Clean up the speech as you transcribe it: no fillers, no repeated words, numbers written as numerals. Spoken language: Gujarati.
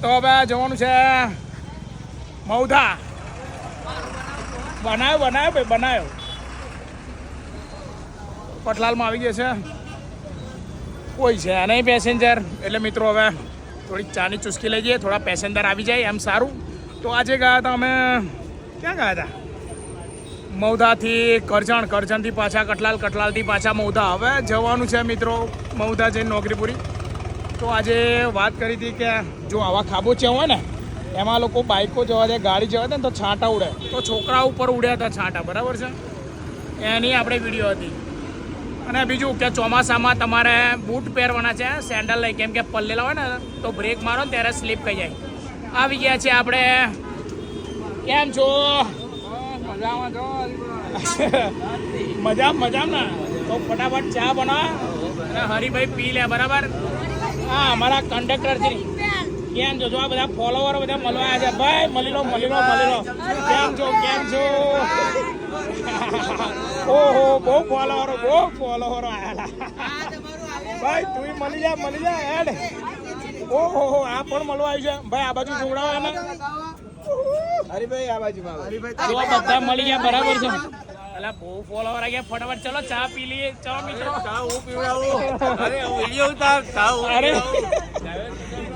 તો હવે જવાનું છે મૌધા. બનાવ્યો કઠલાલમાં આવી ગયા છે, કોઈ છે નહીં પેસેન્જર. એટલે મિત્રો હવે થોડીક ચાની ચુસ્કી લઈ જઈએ, થોડા પેસેન્જર આવી જાય એમ સારું. તો આજે ગયા હતા અમે, ક્યાં ગયા હતા? મૌધાથી કરજણથી પાછા કઠલાલથી પાછા મૌધા. હવે જવાનું છે મિત્રો મૌધા જઈને નોકરી પૂરી. તો આજે વાત કરી હતી કે જો આવા ખાબોચિયા હોય ને એમાં લોકો બાઇકો જવા દે, ગાડી જવા દે ને તો છાંટા ઉડે. તો છોકરા ઉપર ઉડ્યા હતા છાંટા, બરાબર છે, એની આપણે વિડીયો હતી. અને બીજું કે ચોમાસામાં તમારે બૂટ પહેરવાના છે, સેન્ડલ લઈ, કેમ કે પલ્લેલા હોય ને તો બ્રેક મારો ને ત્યારે સ્લીપ થઈ જાય. આવી ગયા છે આપણે. કેમ છો? મજામાં ને? તો ફટાફટ ચા બનાવ અને હરિભાઈ પી લે, બરાબર. હા, અમારા કંડક્ટર છે. કેમ છો? જો આ બધા ફોલોવરો બધા મળવા આવ્યા છે. ભાઈ મળી લો. કેમ છો? ઓહો, બહુ ફોલોવરો આવેલા. ભાઈ તું મળી જા હેડ. ઓહો, આ પણ મળવા આવ્યું છે. ભાઈ આ બાજુ જોડાવો એને. હરિભાઈ આ બાજુ બધા મળી ગયા, બરાબર છે. અલા બહુ ફોલોવર આવી ગયા. ફટાફટ ચલો ચા પી લઈએ. ચલો મિત્રો, ચા હું પીવડાવું. અરે વિડિયો ઉતાર, ચા હું. અરે